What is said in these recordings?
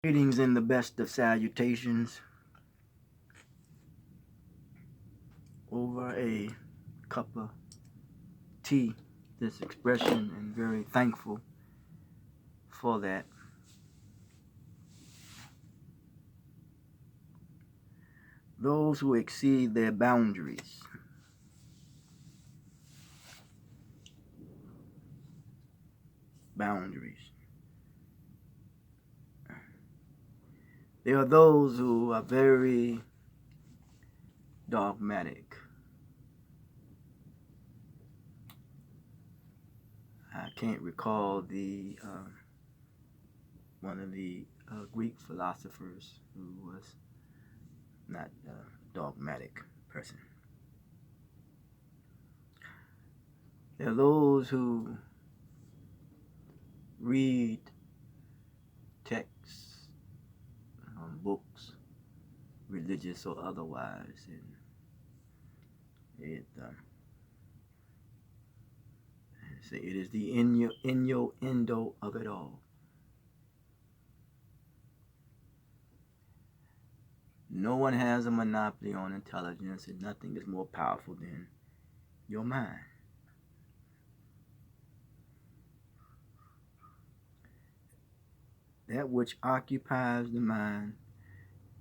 Greetings and the best of salutations over a cup of tea. This expression, and very thankful for that. Those who exceed their boundaries. Boundaries. There are those who are very dogmatic. I can't recall the one of the Greek philosophers who was not a dogmatic person. There are those who read texts, books, religious or otherwise, and it is the innuendo of it all. No one has a monopoly on intelligence, and nothing is more powerful than your mind. That which occupies the mind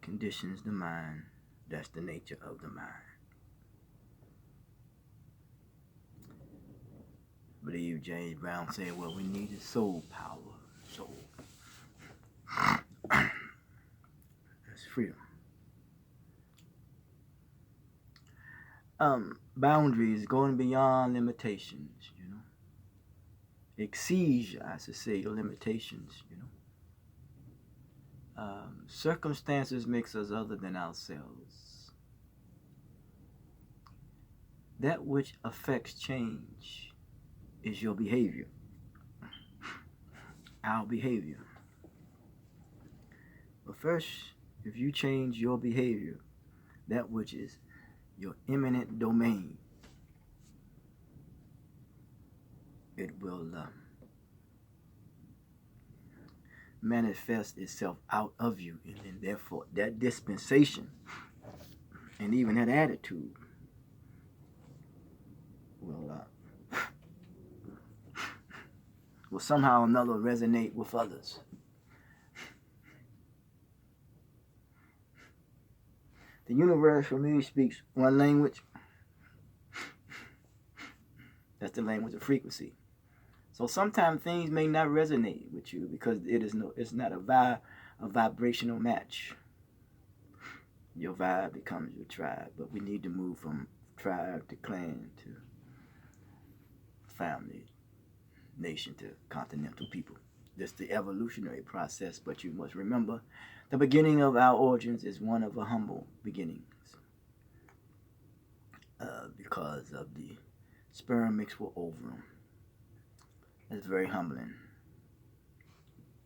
conditions the mind. That's the nature of the mind. I believe James Brown said, well, we need is soul power. Soul. That's freedom. Boundaries, going beyond limitations, exceeds, I should say, your limitations, circumstances makes us other than ourselves. That which affects change is your behavior, our behavior. But first, if you change your behavior, that which is your eminent domain, it will manifest itself out of you, and then therefore that dispensation and even that attitude will somehow or another resonate with others. The universe for me speaks one language. That's the language of frequency. So sometimes things may not resonate with you because it's not a vibrational match. Your vibe becomes your tribe, but we need to move from tribe to clan to family, nation to continental people. This is the evolutionary process, but you must remember the beginning of our origins is one of a humble beginnings because of the sperm mixed with ovum. It's very humbling.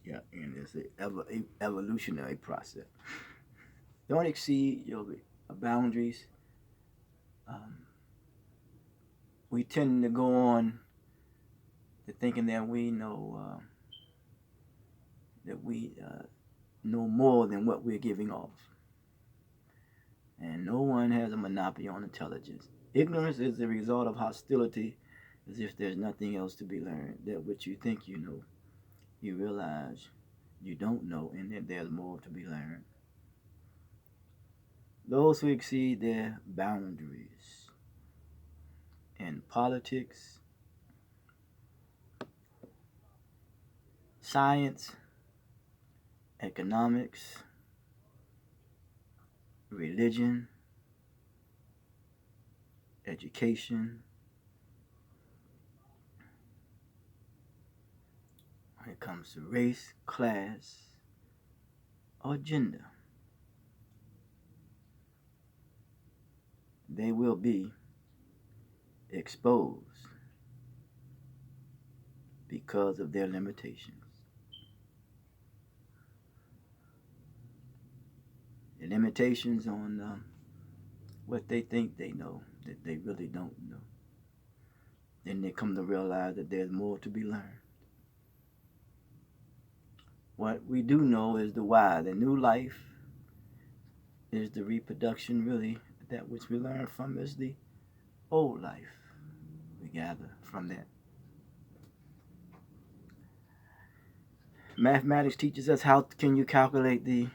Yeah, and it's an evolutionary process. Don't exceed your boundaries. We tend to go on to thinking that we know know more than what we're giving off. And no one has a monopoly on intelligence. Ignorance is the result of hostility, as if there's nothing else to be learned. That what you think you know, you realize you don't know, and that there's more to be learned. Those who exceed their boundaries in politics, science, economics, religion, education, when it comes to race, class, or gender, they will be exposed because of their limitations. The limitations on what they think they know, that they really don't know. Then they come to realize that there's more to be learned. What we do know is the why. The new life is the reproduction, really. That which we learn from is the old life. We gather from that. Mathematics teaches us how can you calculate the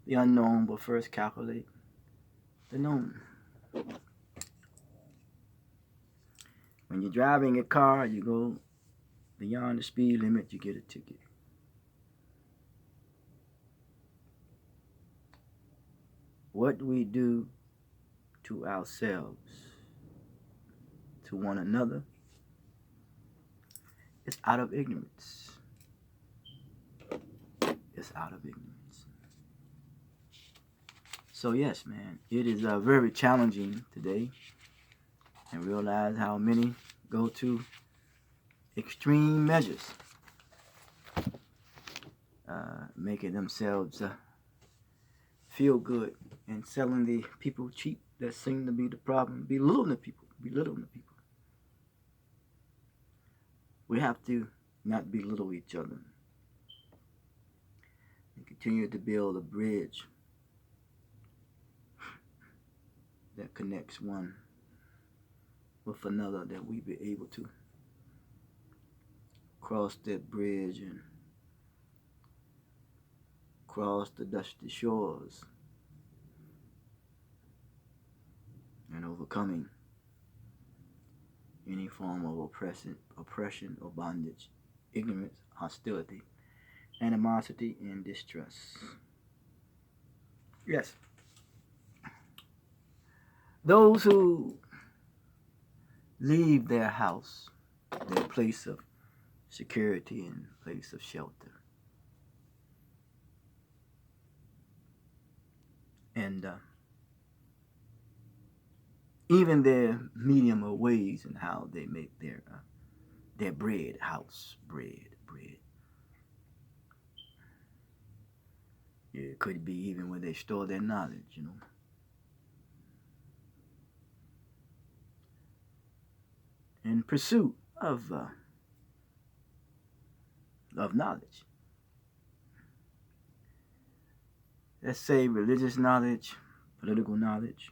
unknown, but first calculate the known. When you're driving a car, you go beyond the speed limit, you get a ticket. What we do to ourselves, to one another, is out of ignorance. It's out of ignorance. So yes, man, it is very challenging today, and realize how many go to extreme measures, making themselves feel good and selling the people cheap that seem to be the problem, belittling the people. We have to not belittle each other and continue to build a bridge that connects one with another, that we be able to cross that bridge and cross the dusty shores and overcoming any form of oppression or bondage, ignorance, hostility, animosity, and distrust. Yes. Those who leave their house, their place of security and place of shelter, and even their medium of ways and how they make their bread, house bread. It could be even where they store their knowledge, in pursuit of knowledge. Let's say religious knowledge, political knowledge,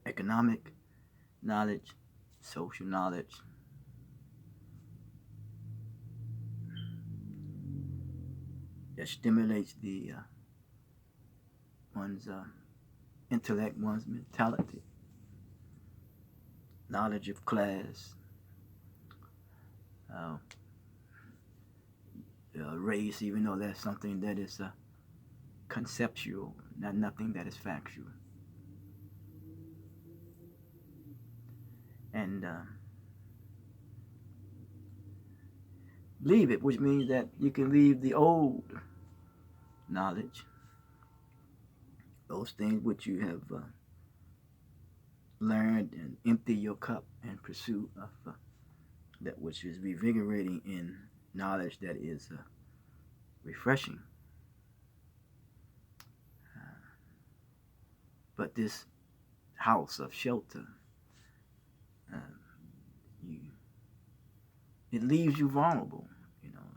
economic knowledge, social knowledge. That stimulates the one's intellect, one's mentality, knowledge of class, race, even though that's something that is conceptual, nothing that is factual. And leave it, which means that you can leave the old knowledge, those things which you have learned, and empty your cup in pursuit of that which is revigorating in knowledge that is refreshing. But this house of shelter, it leaves you vulnerable,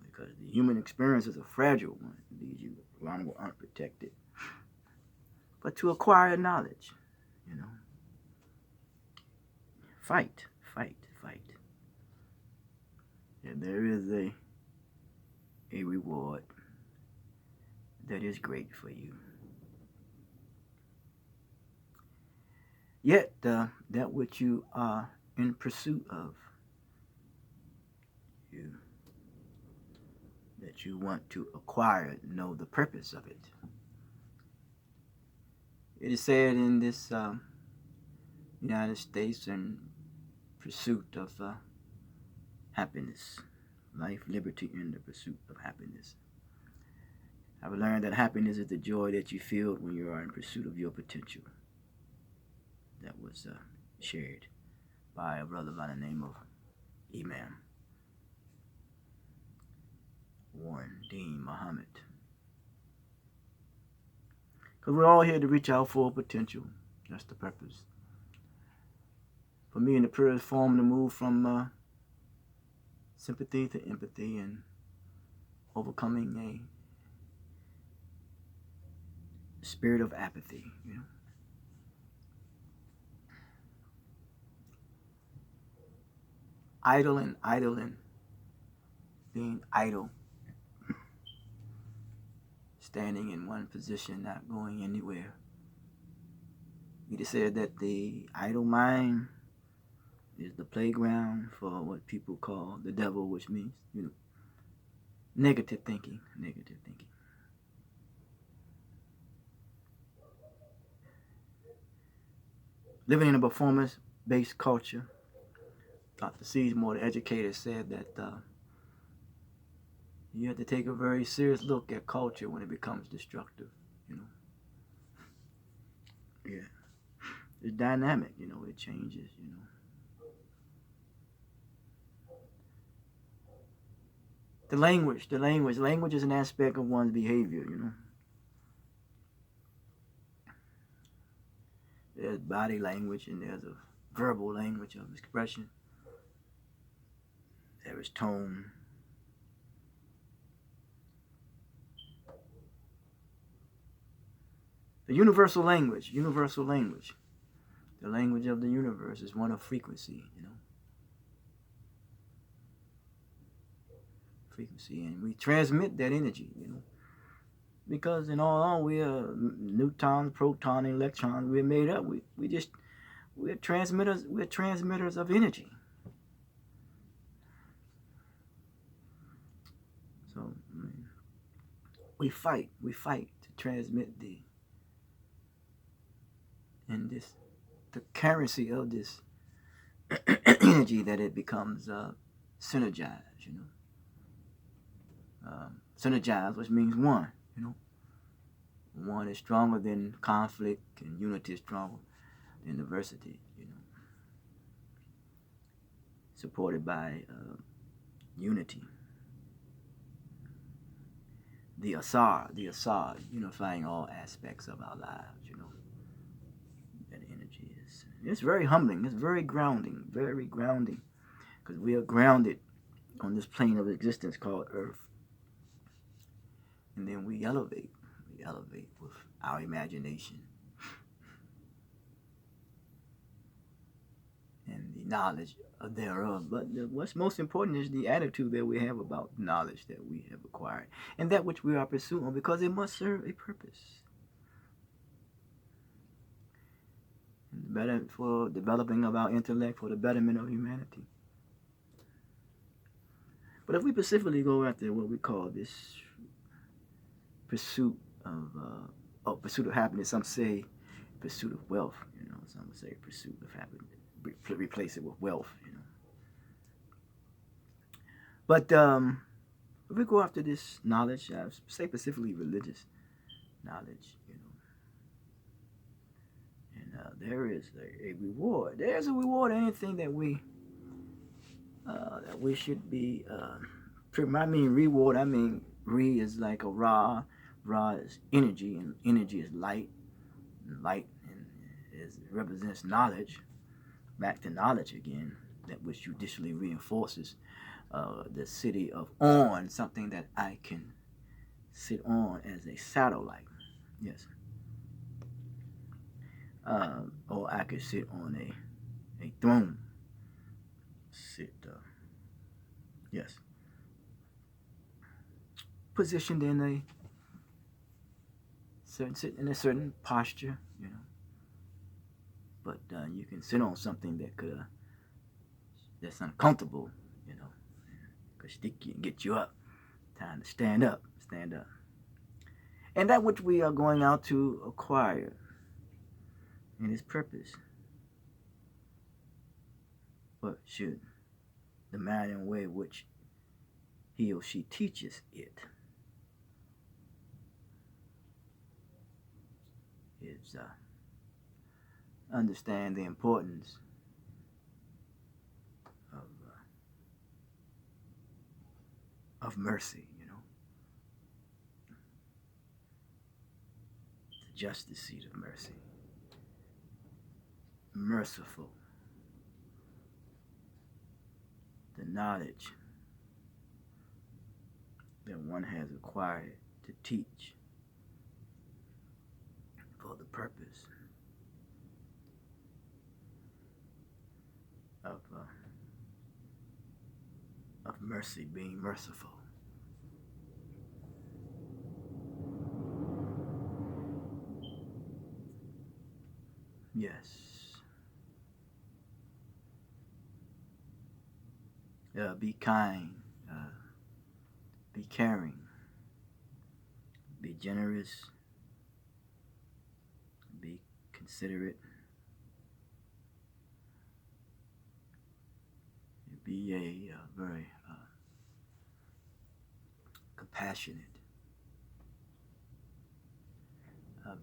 because the human experience is a fragile one. It leaves you vulnerable, unprotected. But to acquire knowledge, fight. And there is a reward that is great for you. Yet, that which you are in pursuit of, that you want to acquire, know the purpose of it. It is said in this United States, in pursuit of happiness, life, liberty, and the pursuit of happiness. I've learned that happiness is the joy that you feel when you are in pursuit of your potential. That was shared by a brother by the name of Imam Warren Dean Muhammad. Because we're all here to reach our full potential. That's the purpose. For me, in the purest form, to move from sympathy to empathy, and overcoming a spirit of apathy, you know. Idling, being idle, standing in one position, not going anywhere. We just said that the idle mind is the playground for what people call the devil, which means, you know, negative thinking. Living in a performance-based culture, Dr. Seymour, the educator, said that you have to take a very serious look at culture when it becomes destructive, you know. Yeah. It's dynamic, you know, it changes, you know. The language is an aspect of one's behavior, you know. There's body language and there's a verbal language of expression. There is tone. The universal language, the language of the universe is one of frequency, you know. Frequency, and we transmit that energy, you know. Because in all we are neutrons, protons, electrons. We're made up. We're transmitters. We're transmitters of energy. So we fight to transmit the currency of this energy, that it becomes synergized, you know. Synergized, which means one, you know. One is stronger than conflict, and unity is stronger than diversity, you know. Supported by unity. The Asar, unifying all aspects of our lives, you know. That energy is. It's very humbling. It's very grounding, because we are grounded on this plane of existence called Earth. And then we elevate with our imagination and the knowledge thereof. But what's most important is the attitude that we have about knowledge that we have acquired and that which we are pursuing, because it must serve a purpose. Better for developing of our intellect, for the betterment of humanity. But if we specifically go after what we call this pursuit of happiness, some say pursuit of wealth, you know. Some would say pursuit of happiness, replace it with wealth, you know. But if we go after this knowledge, I say specifically religious knowledge, you know, and there is a reward. There's a reward in anything that we should be. I mean reward. I mean re is like a ra. Ra is energy, and energy is light. And light represents knowledge. Back to knowledge again, that which judicially reinforces the city of on, something that I can sit on as a satellite. Yes. Or I could sit on a throne. Yes. Positioned in a certain posture, you know. But you can sit on something that's uncomfortable, you know, because stick you and get you up. Time to stand up. And that which we are going out to acquire in its purpose. What should the manner and way in which he or she teaches it is understand the importance of mercy, you know. The justice seat of mercy. Merciful. The knowledge that one has acquired to teach for the purpose of mercy, being merciful. Yes. Be kind, be caring, be generous, be considerate, be a very compassionate,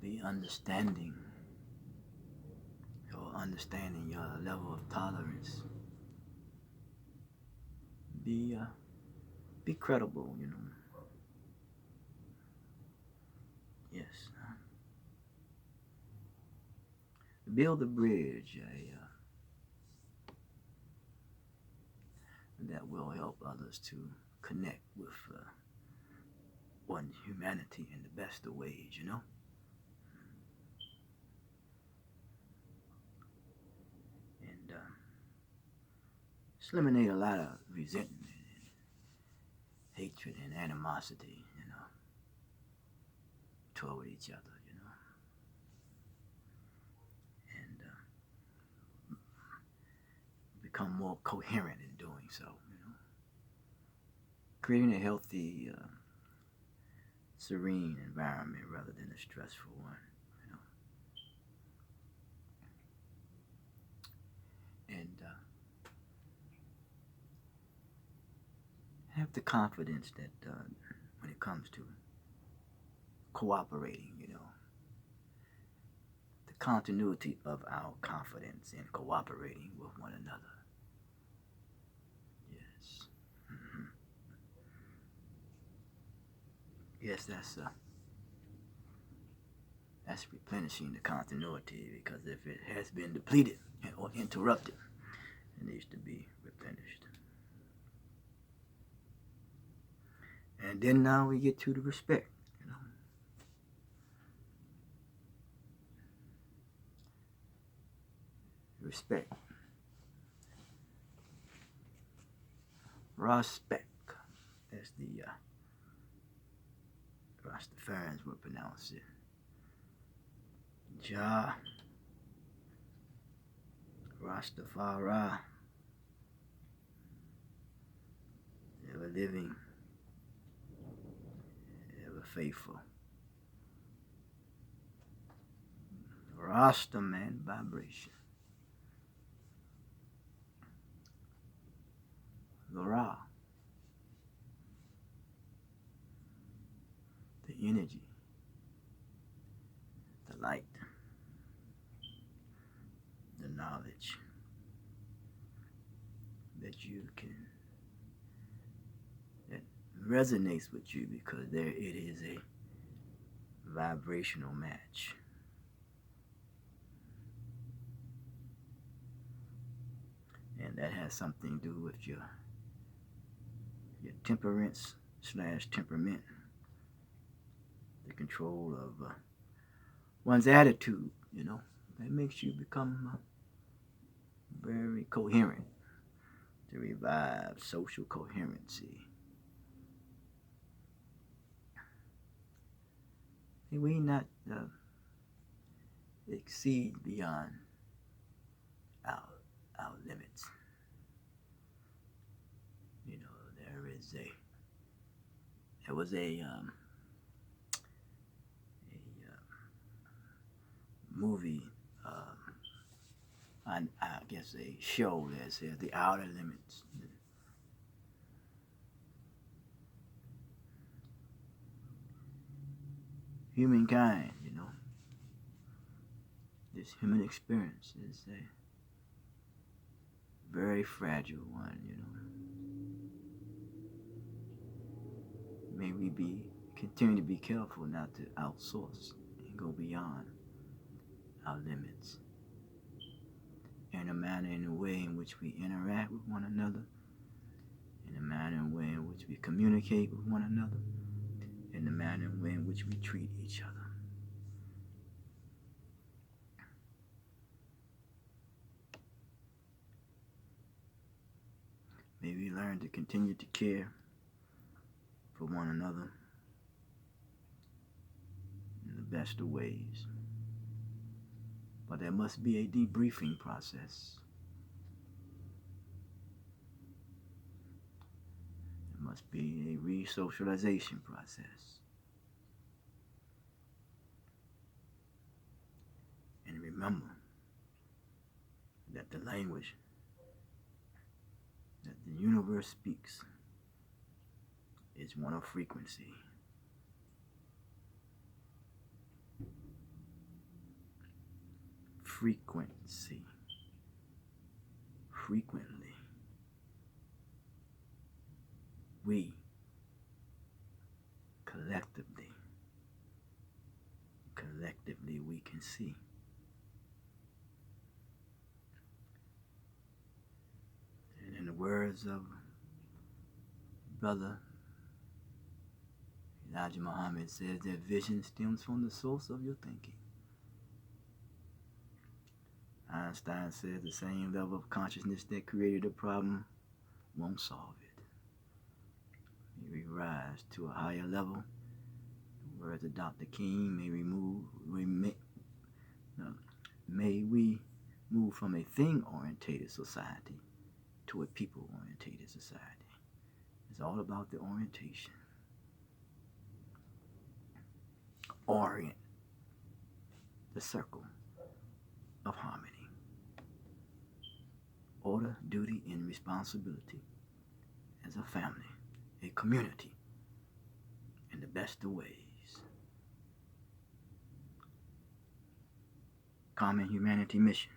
be understanding, or understanding your level of tolerance. Be credible, you know. Yes. Build a bridge that will help others to connect with one humanity in the best of ways, you know. And just eliminate a lot of resentment and hatred and animosity, you know, toward each other, you know. And become more coherent in doing so, you know. Creating a healthy, serene environment rather than a stressful one, you know. And have the confidence that when it comes to cooperating, you know, the continuity of our confidence in cooperating with one another. Yes. Mm-hmm. Yes, that's replenishing the continuity, because if it has been depleted or interrupted, it needs to be replenished. And then now we get to the respect, you know. Respect. Respect. As the Rastafarians would pronounce it. Jah Rastafari, ever living, ever faithful. Rastaman vibration. The Ra, the energy, the light, the knowledge that you can, that resonates with you, because there it is a vibrational match. And that has something to do with your temperance / temperament, the control of one's attitude, you know. That makes you become very coherent, to revive social coherency. And we not exceed beyond our limits. You know, there was a movie, I guess a show that says The Outer Limits. Humankind, you know, this human experience is a very fragile one, you know. May we continue to be careful not to outsource and go beyond our limits in a manner, in a way in which we interact with one another, in the manner and way in which we communicate with one another, in the manner and way in which we treat each other. May we learn to continue to care for one another in the best of ways. But there must be a debriefing process. There must be a re-socialization process. And remember that the language that the universe speaks is one of frequency. Frequency. Frequently. We collectively we can see. And in the words of Brother Elijah Muhammad says that vision stems from the source of your thinking. Einstein says the same level of consciousness that created a problem won't solve it. May we rise to a higher level. The words of Dr. King, may we move from a thing-orientated society to a people-orientated society. It's all about the orientation. Orient the circle of harmony. Order, duty, and responsibility as a family, a community, in the best of ways. Common humanity mission.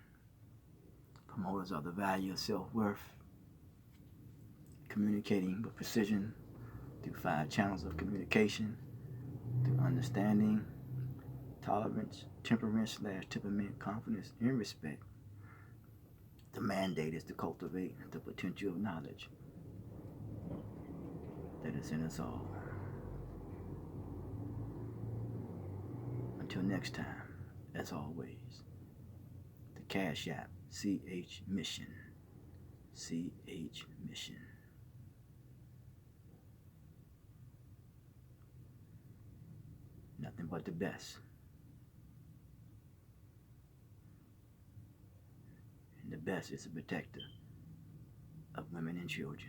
Promoters of the value of self-worth, communicating with precision through 5 channels of communication, through understanding, tolerance, temperament, confidence, and respect. The mandate is to cultivate the potential of knowledge that is in us all. Until next time, as always, the Cash App, CH Mission. CH Mission. Nothing but the best. And the best is a protector of women and children.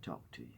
Talk to you.